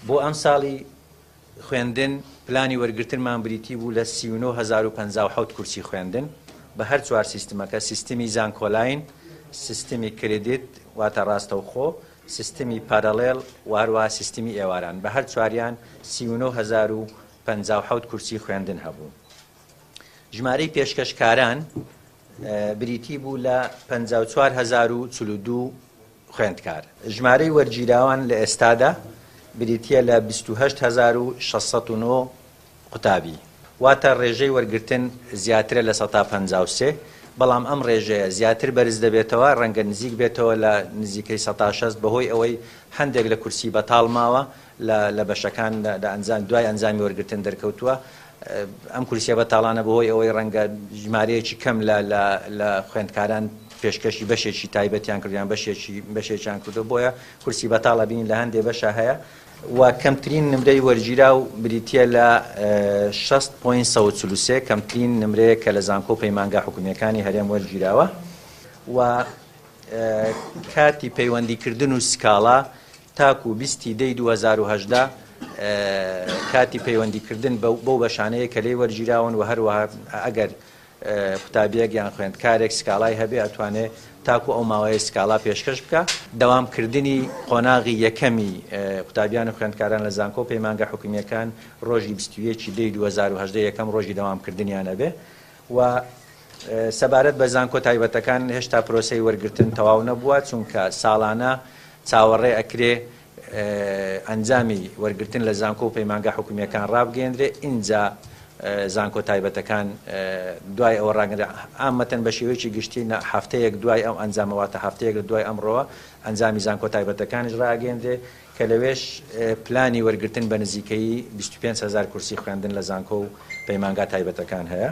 بۆ ئەم ساڵی خوێندن پلانی وەرگرتنمان بریتی بوو لە 39,057 کورسی خوێندن بە هەر چوار سیستمەکە، سیستمی زانکۆلاین، سیستمی کردیت واتە ڕاستەوخۆ، سیستمی پارەڵێڵ و هەروەها سیستمی ئێواران، بە هەر چواریان 39,057 کورسی خوێندن هەبوو. ژمارەی پێشکەشکاران بریتی بوو لە 54,042 خوێندکار. ژمارەی وەرگیراوان لە ئێستادا بریتیە لە 28,609 قوتابی، واتە ڕێژەی وەرگرتن زیاترە لە 153، بەڵام ئەم ڕێژەیە زیاتر بەرز دەبێتەوە، ڕەنگە نزیک بێتەوە لە نزیکەی 160 بەهۆی ئەوەی هەندێک لە کورسی بەتاڵ ماوە لە بەشەکان دوای ئەنجامی وەرگرتن دەرکەوتووە. ئەم کورسیە بەتاڵانە بەهۆی ئەوەی ڕەنگە ژمارەیەکی کەم لە خوێندکاران پێشکەشی بەشێکی تایبەتیان کردیان بەشێکیان کردو، بۆیە کورسی بەتاڵە بین لە هەندێک بەشە هەیە و کەمترین نمرەی وەرگیرا و بریتیە لە 6.143 کەمترین نمرەیە کە لە زانکۆ پەیمانگا حکوومیەکانی هەرێم وەرگیراوە و کاتی پەیوەندیکردن و سکاڵا تاکو 20 دەی 2018 کاتی پەیوەندیکردن بەو بەشانەیە کە لێی وەرگیراون و هەروەها ئەگەر قوتابیەک یان خوێندکارێک سکاڵای هەبێ ئەتوانێت تاکو ئەو ماوەیە سکاڵا پێشکەش بکە. دەوامکردنی قۆناغی یەکەمی قوتابیان و خوێندکاران لە زانکۆ پەیمانگا حکوومیەکان ڕۆژی 21 دەی 2018 یەکەم ڕۆژی دەوامکردنیانە بێ و سەبارەت بە زانکۆ تایبەتەکان هێشتا پرۆسەی وەرگرتن تەواو نەبووە، چونکە ساڵانە چاوەڕێ ئەکرێ ئەنجامی وەرگرتن لە زانکۆ و پەیمانگا حکوومیەکان ڕابگەیەندرێ. ئینجا زانکۆ تایبەتەکان دوای ئەوە ڕاگەندرێ عامەتەن بە شێوەیەکی گشتی هەفتەیەک دوای ئەم ئەنجامەواتە هەفتەیەک لە دوای ئەمڕۆوە ئەنجامی زانکۆ تایبەتەکانیش ڕاگەیەندرێ کە لەوێش پلانی وەرگرتن بە نزیکەی 25,000 کورسی خوێندن لە زانکۆ و پەیمانگا تایبەتەکان هەیە.